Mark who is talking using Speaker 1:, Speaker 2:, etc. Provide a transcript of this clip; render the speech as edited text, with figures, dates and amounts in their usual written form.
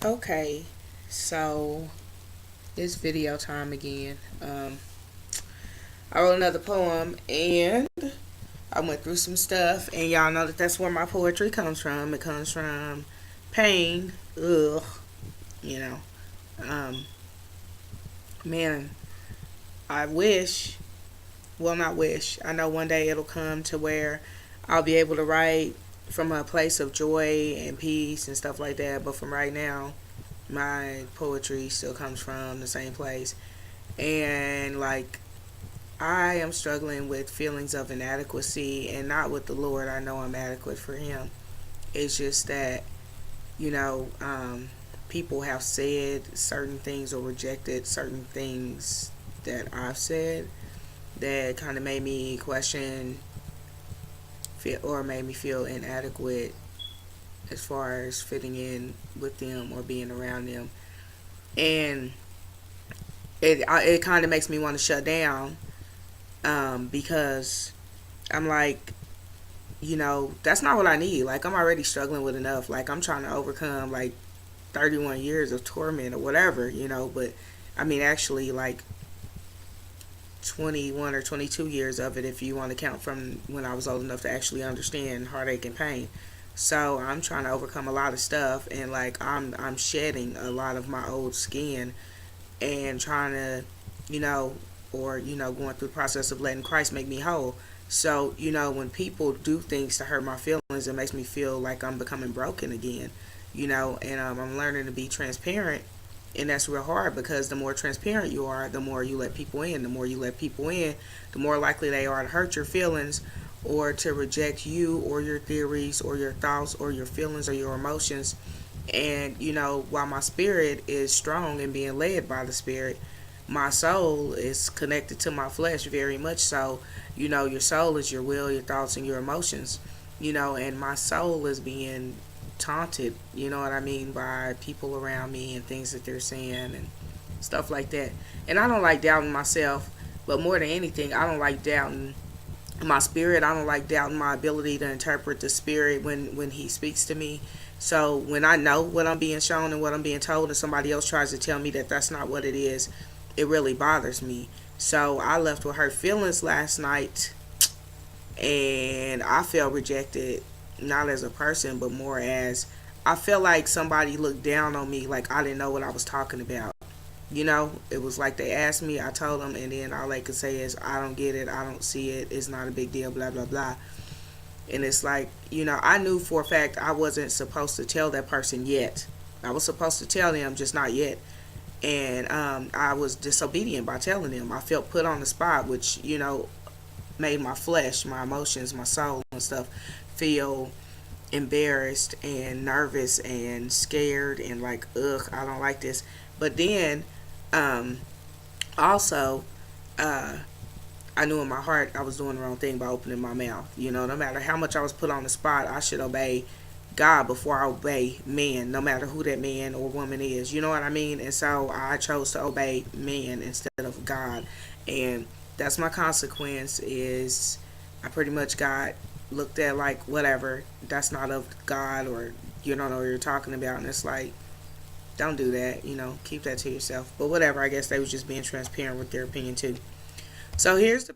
Speaker 1: Okay, so it's video time again. I wrote another poem and I went through some stuff, and y'all know that that's where my poetry comes from. It comes from pain. Ugh, you know. Um, man, I wish, well, not wish, I know one day it'll come to where I'll be able to write from a place of joy and peace and stuff like that, but from right now, my poetry still comes from the same place. And like, I am struggling with feelings of inadequacy, and not with the Lord. I know I'm adequate for Him. It's just that, you know, people have said certain things or rejected certain things that I've said that kind of made me question or made me feel inadequate as far as fitting in with them or being around them. And it kind of makes me want to shut down, because I'm like, that's not what I need. Like, I'm already struggling with enough. Like, I'm trying to overcome like 31 years of torment or whatever, but I mean, actually, like 21 or 22 years of it if you want to count from when I was old enough to actually understand heartache and pain. So I'm trying to overcome a lot of stuff, and like I'm shedding a lot of my old skin and trying to, you know, going through the process of letting Christ make me whole. So, when people do things to hurt my feelings, it makes me feel like I'm becoming broken again, and I'm learning to be transparent. And that's real hard because the more transparent you are, the more you let people in. The more you let people in, the more likely they are to hurt your feelings or to reject you or your theories or your thoughts or your feelings or your emotions. And, while my spirit is strong and being led by the spirit, my soul is connected to my flesh very much so. Your soul is your will, your thoughts, and your emotions. And my soul is being taunted, you know what I mean, by people around me and things that they're saying and stuff like that. And I don't like doubting myself, but more than anything, I don't like doubting my spirit. I don't like doubting my ability to interpret the spirit when he speaks to me. So when I know what I'm being shown and what I'm being told, and somebody else tries to tell me that that's not what it is, it really bothers me. So I left with hurt feelings last night, and I felt rejected, not as a person, but more as I felt like somebody looked down on me, like I didn't know what I was talking about. It was like they asked me, I told them, and then all they could say is, I don't get it, I don't see it, it's not a big deal, blah, blah, blah. And it's like, I knew for a fact I wasn't supposed to tell that person yet. I was supposed to tell them, just not yet. And I was disobedient by telling them. I felt put on the spot, which, made my flesh, my emotions, my soul, and stuff feel embarrassed and nervous and scared and like, ugh, I don't like this. But then, um, also, uh, I knew in my heart I was doing the wrong thing by opening my mouth. No matter how much I was put on the spot, I should obey God before I obey man, no matter who that man or woman is. You know what I mean? And so I chose to obey man instead of God. And that's my consequence is I pretty much got looked at like whatever, that's not of God, or you don't know what you're talking about. And it's like, don't do that, keep that to yourself. But whatever, I guess they was just being transparent with their opinion too. So here's the